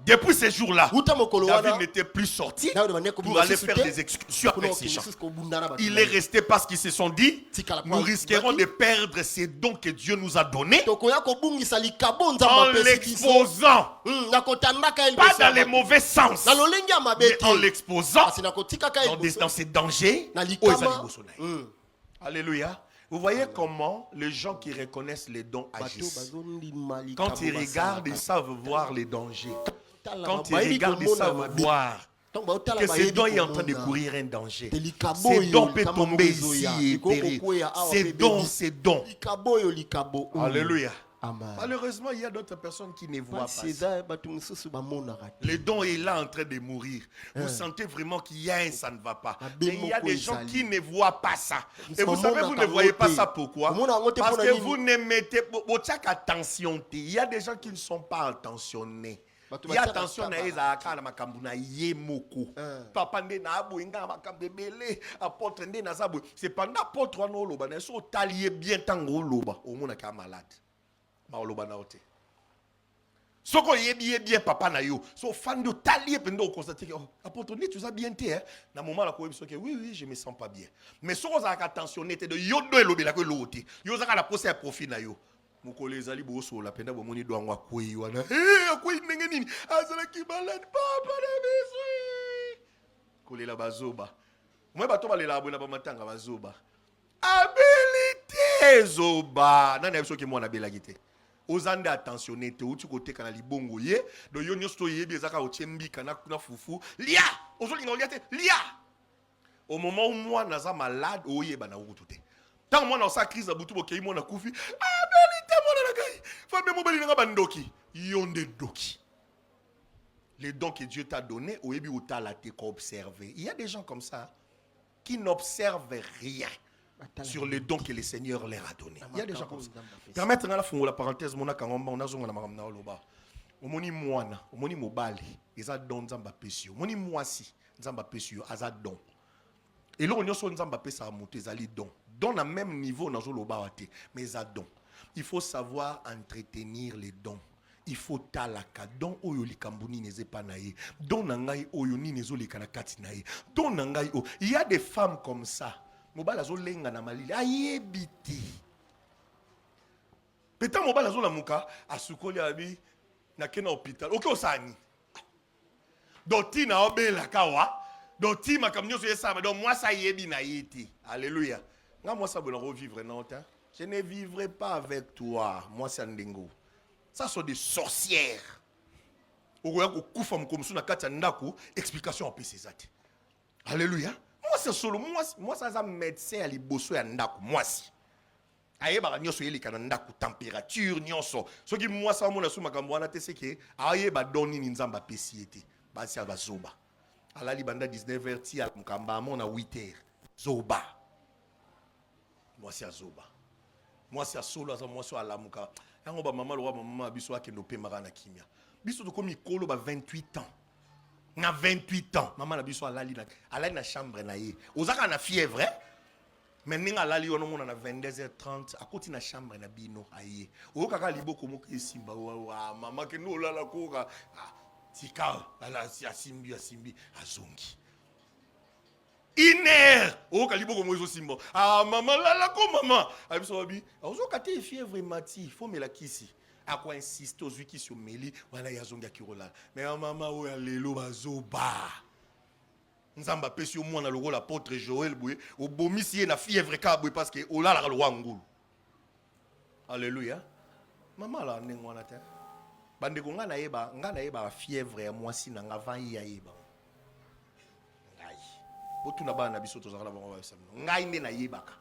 Depuis ces jours-là, David n'était plus sorti pour aller faire des excursions avec ses gens. Il est resté parce qu'ils se sont dit, nous risquerons de perdre ces dons que Dieu nous a donnés en l'exposant, pas dans les mauvais sens, mais en l'exposant dans ces dangers. Alléluia. Vous voyez comment les gens qui reconnaissent les dons agissent. Quand ils regardent, ils savent voir les dangers. Quand ils regardent, ils savent voir que ce don est en train de courir un danger. Ce don peut tomber ici et périr. C'est don. Alléluia. Malheureusement, il y a d'autres personnes qui ne voient pas ça. Le don est là en train de mourir. Vous sentez vraiment qu'il y a un ça ne va pas. Mais il y a des gens qui ne voient pas ça. Et vous savez, vous ne voyez pas ça pourquoi? Parce que vous ne mettez pas attention. Il y a des gens qui ne sont pas attentionnés. Il y a attention à Ezaka na makambu na yemoko. Papa nde na aboinga makambe belé apôtre nde na zabo. C'est pendant apôtre wana oloba na so talier bien tango oloba omona ka malade. Ma oloba na ote. Soko yebi bien papa na yo. So fan de talier pendo constater que apôtre nde tu as bien té hein. Na moment la ko yebi so que oui je me sens pas bien. Mais soko za ka attentionné te de yodo elobela ko lote. Yo za ka la poser profit na yo. Mukole ezali boso la penda bomoni do angwa kwei wana akwei ndenge nini azala ki malade papa na biso kolela bazoba mwe bato balela abona ba matanga bazoba abilité zoba nani abiso ke mwana bela gite ozande attentionné te uti kote kana libongo ye do yo nyosto yebi ezaka otiembika na fufu lia ozolinga olia te lia au moment où moi naza malade oyeba na ukutute tant moi dans sa crise à butu bokei moi na kufi abilité moi na kai fambe mo beli na bandoki yonde doki. Les dons que Dieu t'a donnés oyebi utala te ko observer. Il y a des gens comme ça qui n'observent rien sur les dons que le Seigneur leur a donnés. Il y a des gens comme ça. Permettre na la fongo la parenthèse mona kangomba on azonga na makamna oloba. Omoni mwana, omoni mobali, eza don nzamba pesio. Omoni mwasi, nzamba pesio aza don. Et là, on y a nzamba pesa amote ezali don. Don à même niveau dans le bawate, mais ça don. Il faut savoir entretenir les dons. Il faut talaka don oyo likambuni neze pa nae. Don nangai oyo ni nezo likanakati nae. Don nangai o. Il y a des femmes comme ça. Mobala zo lenga na malili ayebiti. Peta mobala zo la muka asukoli abi na kena hôpital. OK osani. Doti na obela kawa. Doti makamnyo so yesa donc moi ça yebi na yiti. Alléluia. Moi ça veut revivre non. Je ne vivrai pas avec toi. Moi c'est Ndingo. Ça sont des sorcières. Explication en PCZAT. Alléluia. Moi c'est solo. Moi ça c'est médecin à liboso ya ndaku. Moi si. Aye ba nyoso yeli kana ndaku température nyoso. Ce qui moi ça mona sou makambo wana te c'est que aye ba doni nzamba pesiete. basi ya bazoba. Alali banda 19h ti à mukamba amona 8h. Zoba. Moi c'est zoba. Moi c'est solo aza moi c'est alamuka. Yango ba mama lo mama biso akendo pe mara na kimia. Biso to komi kolo ba 28 ans. Na 28 ans, maman na biso alali na chambre na ye. Ozaka na fièvre. Mais ninga alali ono mona na 22h30 akoti na chambre na bino aye. O kaka liboko moko esimba wa mama ke no lala koka. Tika la asimbi azongi. Iner o ka liboko moko simba. Mama lala ko mama. Abiso babi. Ozo kate fièvre mati, faut me la kisi. À quoi insister aux qui sur Meli, voilà yazonga kirola. Mais maman ou lelo bazoba. Nzamba pesi au moins na logo l'apôtre Joël boué au bomisi na fièvre ka boué parce que ola la loi ngulu. Alléluia. Maman la nengwana te. Bande ko nga na yeba fièvre ya mwasi na ngava ya yeba. Ngai. Botuna ba na biso to zakala bango ba samno. Ngai ne na yebaka.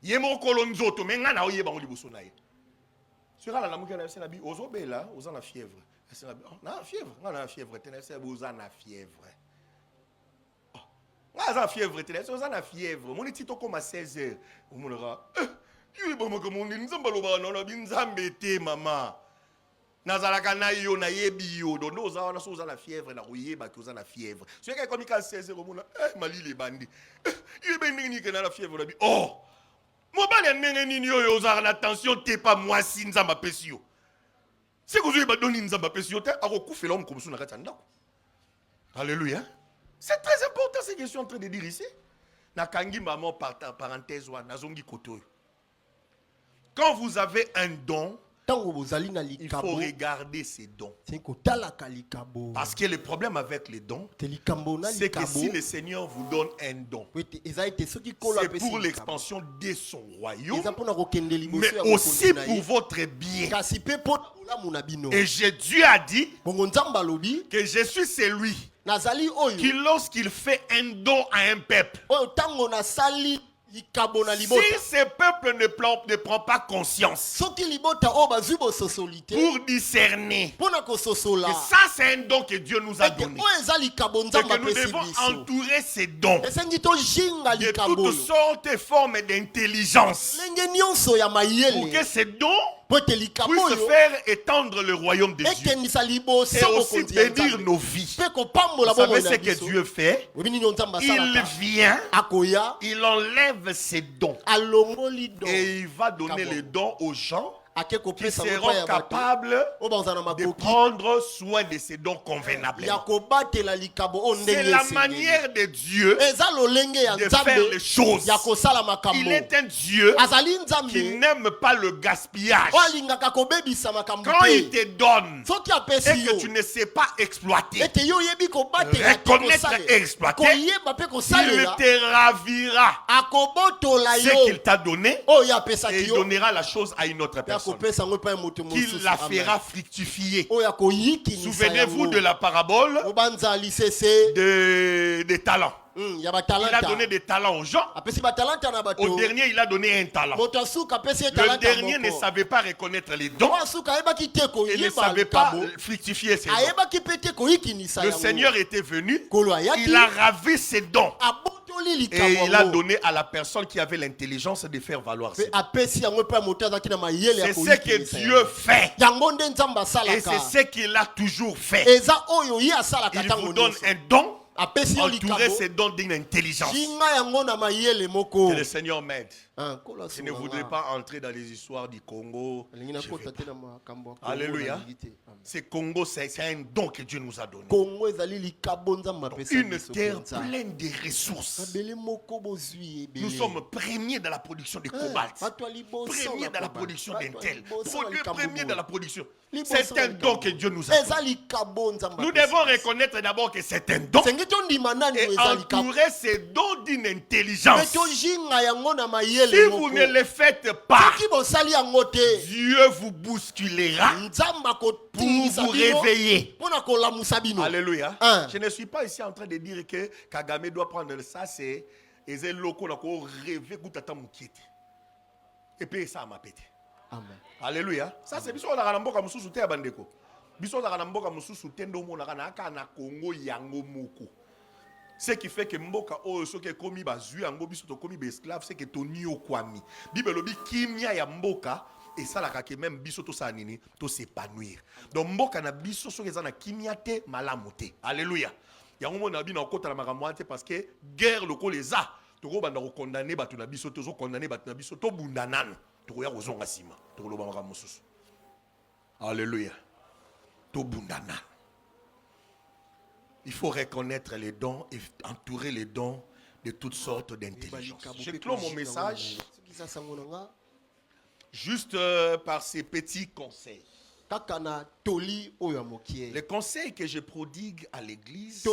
Yemo kolonzoto mais nga na oyeba ngo liboso na ye. Sur la mouke na na bi ozobela oza na fièvre. Na fièvre, na fièvre, tenese oza na fièvre. Na fièvre, tenese oza na fièvre. Mon tito comme à 16h. On me dira yo ba maka mon nzamba loba na binzambe te mama. Nazalaka na yo na yebi yo do no oza na so oza na fièvre na oyeba ki oza na fièvre. Sur ka comme 16h on na mali le bandi. Yo ben ni ke na la fièvre na bi oh. Mobile ndenge nini oyo ozara na tension te pas moi si nzamba pesio. C'est que vous doni nzamba pesio te akokufa l'homme comme ça na kati ndako. Alléluia. C'est très important ce que je suis en train de dire ici. Na kangi maman parenthèse wa nazongi koto. Quand vous avez un don, il faut regarder ces dons. Parce que le problème avec les dons, c'est que si le Seigneur vous donne un don, c'est pour l'expansion de son royaume, mais aussi pour votre bien. Et Dieu a dit que je suis celui qui, lorsqu'il fait un don à un peuple, si ce peuple ne prend pas conscience pour discerner, et ça c'est un don que Dieu nous a donné, et que nous devons entourer ces dons de toutes sortes et formes d'intelligence pour que ces dons puissent faire étendre le royaume de Dieu et aussi bénir nos vies. Vous savez ce que Dieu fait? Il vient, il enlève ses dons et il va donner les dons aux gens qui seront capables de prendre soin de ces dons convenablement. C'est la manière de Dieu de faire les choses. Il est un Dieu qui n'aime pas le gaspillage. Quand il te donne et que tu ne sais pas exploiter, reconnaître et exploiter, il te ravira ce qu'il t'a donné et il donnera la chose à une autre personne qui la fera fructifier. Souvenez-vous de la parabole des talents. Il a donné des talents aux gens. Au dernier, il a donné un talent. Le dernier ne savait pas reconnaître les dons. Il ne savait pas fructifier ses dons. Le Seigneur était venu. Il a ravi ses dons. Et il a donné à la personne qui avait l'intelligence de faire valoir ses dons. C'est ce que Dieu fait. Et c'est ce qu'il a toujours fait. Il vous donne un don. Entourer ces dons d'une intelligence. Que le Seigneur m'aide. Je ne voudrais pas entrer dans les histoires du Congo. Alléluia. Ce Congo, c'est un don que Dieu nous a donné. Une terre pleine de ressources. Nous sommes premiers dans la production de cobalt. Premiers dans la production d'intel. Premiers dans la production. C'est un don que Dieu nous a donné. Nous devons reconnaître d'abord que c'est un don et entourer ces dons d'une intelligence. Si vous ne le faites pas, Dieu vous bousculera pour vous réveiller. Alléluia. Je ne suis pas ici en train de dire que Kagame doit prendre ça, c'est locaux rêver et puis ça m'a pété. Alléluia. Ça c'est bien. Biso za kana mboka mususu tendo mona kana aka na Congo yango moko. Ce qui fait que mboka oyo soki komi bazui yango biso to komi ba esclave c'est que toni okwami. Bible lobi kimia ya mboka et ça la que même biso to sa nini to s'épanouir. Donc mboka na biso soki za na kimia te malamu te. Alléluia. Yango mona bi na kota na makambo te parce que guerre loko les a. Toko banda ko condamner batu na biso to condamner batu na biso to bundanana. Toko ya kozonga sima. Toko loba makambo mususu. Alléluia. To bundana. Il faut reconnaître les dons et entourer les dons de toutes sortes d'intelligence. Je clôt mon message juste par ces petits conseils. Les conseils que je prodigue à l'église.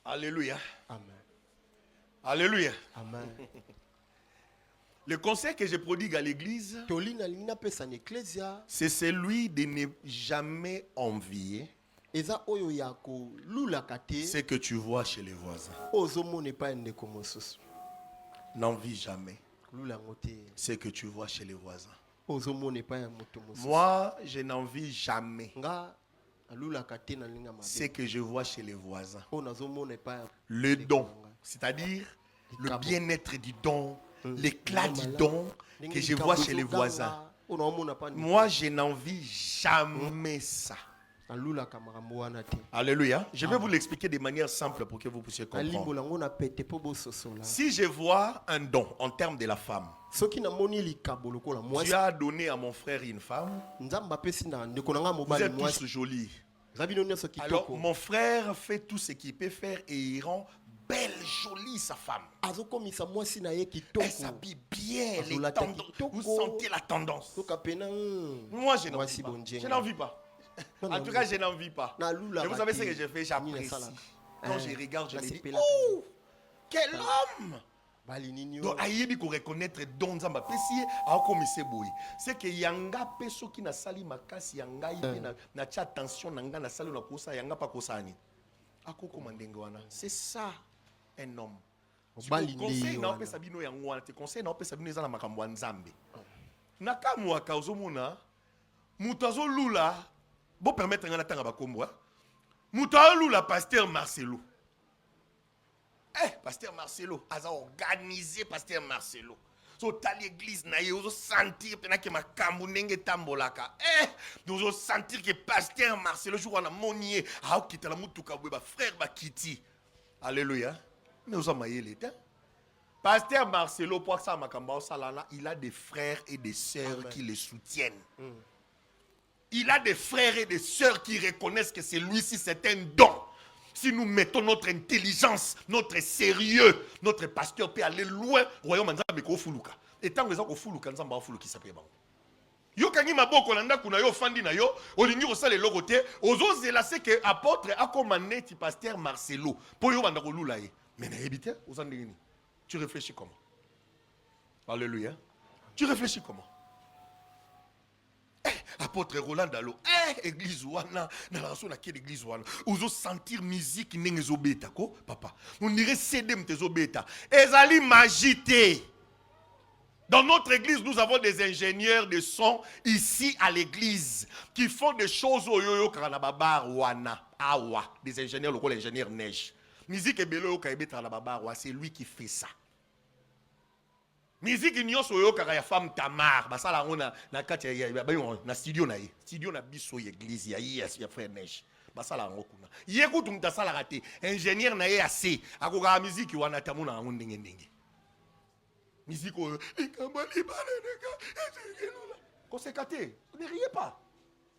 Alléluia. Amen. Alléluia. Amen. Le conseil que je prodigue à l'église, c'est celui de ne jamais envier ce que tu vois chez les voisins. N'envie jamais ce que tu vois chez les voisins. Moi, je n'envie jamais ce que je vois chez les voisins. Le don, c'est-à-dire le bien-être du don, l'éclat du don que je vois chez les voisins. Moi, je n'envie jamais ça. Alléluia. Je vais vous l'expliquer de manière simple pour que vous puissiez comprendre. Si je vois un don en termes de la femme, tu as donné à mon frère une femme, vous êtes tous jolis. Alors, mon frère fait tout ce qu'il peut faire et il rend belle, jolie sa femme. Elle s'habille bien, les tendances. Vous sentez la tendance. Moi, je n'envie pas. Je n'envie pas. En tout cas, je n'envie pas. Et vous savez ce que je fais? J'apprécie. Quand je regarde, je me dis, oh, quel homme! Donc, ayebi ko reconnaître don zamba pesi a comme c'est boy. C'est que yanga peso qui na sali makasi yanga ibe na cha attention nanga na sali na kosa yanga pa kosani. Akoko mandenge wana. C'est ça un homme. Conseil na pesa bino yango wana te conseil na pesa bino ezana makambo nzambe. Na kamwa ka ozomona mutazo lula bo permettre ngana tanga bakombo. Mutazo lula pasteur Marcelo. Pasteur Marcelo, a organisé Pasteur Marcelo. So t'as l'église na yo sentir pena que ma kambunenge tambolaka. Nous sentir que Pasteur Marcelo jour na monier a quitter la mutuka ba frère ba kiti. Alléluia. Mais vous avez l'état. Pasteur Marcelo pour ça makamba salana, il a des frères et des sœurs qui le soutiennent. Il a des frères et des sœurs qui reconnaissent que c'est lui-ci c'est un don. Si nous mettons notre intelligence, notre sérieux, notre pasteur peut aller loin, royaume nzambe ko fuluka. Et tant que ça ko fuluka nzamba ko fuluki sa pe ba. Yo kangi maboko na ndako na yo fandi na yo, olingi osala eloko te, ozozela c'est que apôtre a commandé ti pasteur Marcelo pour yo banda ko lula ye. Mais na ebité ozandini. Tu réfléchis comment? Alléluia. Tu réfléchis comment? Apôtre Roland Dalo, église wana, na la raison laquelle église wana, ozo sentir musique n'engezo beta ko, papa. On dirait CD mtezo beta. Ezali magité. Dans notre église, nous avons des ingénieurs de son ici à l'église qui font des choses au yoyo karanababar wana, awa, des ingénieurs locaux, l'ingénieur neige. Musique ebelo kaibeta na babar wa, c'est lui qui fait ça. Musique nyonso oyo kaka ya femme Tamar basala ngona na kati ya na studio na ye studio na biso église ya frère Neige basala ngo kuna ye kutu mtasala raté ingénieur na ye assez akoka musique wana tamuna ngo ndenge musique oyo ikambali baleneka conséquenté ne riez pas,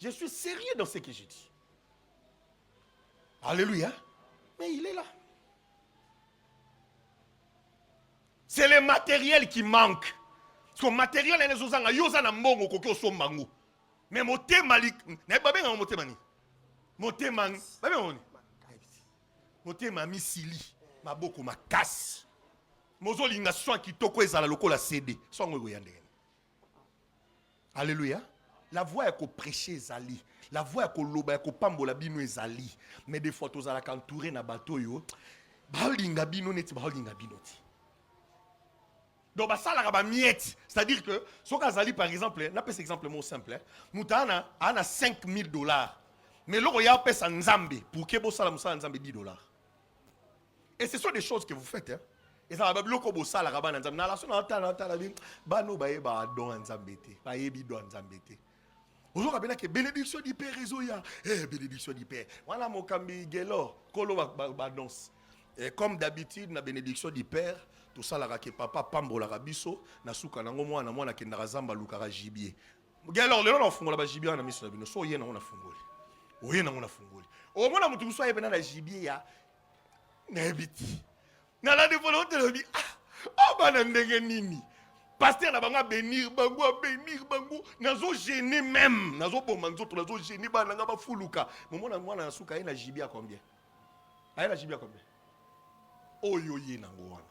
je suis sérieux dans ce que je dis. Alléluia. Mais il est là. C'est le matériel qui manque. Parce que le matériel est là, il y a un mbongo qui est là. Mais mon thème, mon thème, misili, ma boko ma casse. Mozo linga soin qui toko ezala lokola CD. Alléluia. La voix est qu'on prêcher ezali. La voix est qu'on loba est qu'on pambola bino ezali. Mais des fois tous à la entouré na bateau yo. Ba linga bino neti ba linga bino ti. Donc, ça, la miette. C'est-à-dire que, ce qu'on par exemple, on appelle cet exemple mot simple. Moutana a 5 000 $. Mais là, il y a un Nzambe. Pour que vous salez Nzambe $10. Et ce sont des choses que vous faites. Hein? Et ça va bloquer vos salaires à Nzambe. Na la son entend vie. Bah nous bah ba don Nzambe te. Ba yebi don Nzambe te. Ozo ka bena que bénédiction du Père Ezoya. Bénédiction du Père. Wana mo kambi gelo kolo ba danse. Et comme d'habitude na bénédiction du Père, tout ça la que papa pambola rabiso na suka nango mwana kendaka zamba lukara gibier. Gelo lelo na fungola ba gibier na miso na bino. So ye na ona fungoli. Oye na ona fungoli. O mona mutu so ye bena na gibier ya. Na ebiti. Na la défense de la vie. Ah, bah nini. Pasteur na banga bénir bango. Nazo gêner même. Nazo bomba nzoto nazo gêner ba nanga ba fuluka. Momo na mwana na suka ina jibia combien? Aina jibia combien? Oyo ye nango wana.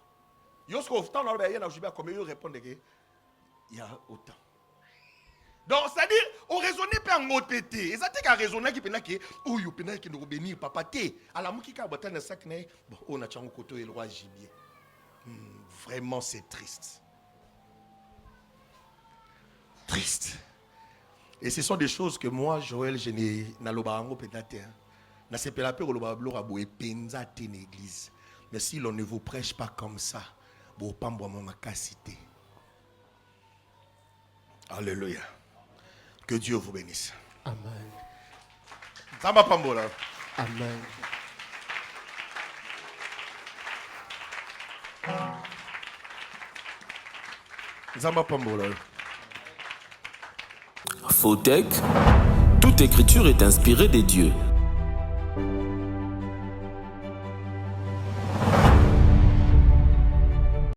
Yosko temps na ba ye na jibia combien? Yo répondre que il y a autant. Donc, c'est-à-dire, on raisonne pas en autre pété. Et ça, c'est qu'à raisonner qui pénale que, oh, you pénale qui nous bénir, papa, té. À la mouki, quand on a sac, bon, on a tchango koto et le roi gibier. Vraiment, c'est triste. Triste. Et ce sont des choses que moi, Joël, je n'ai pas l'obarango pénate. Na se pela peur l'obablo rabou et penza ten église. Mais si l'on ne vous prêche pas comme ça, bon, pas moi, ma cassité. Alléluia. Que Dieu vous bénisse. Amen. Zamba Pambola. Amen. Zamba Pambola. Fautech, toute écriture est inspirée des dieux.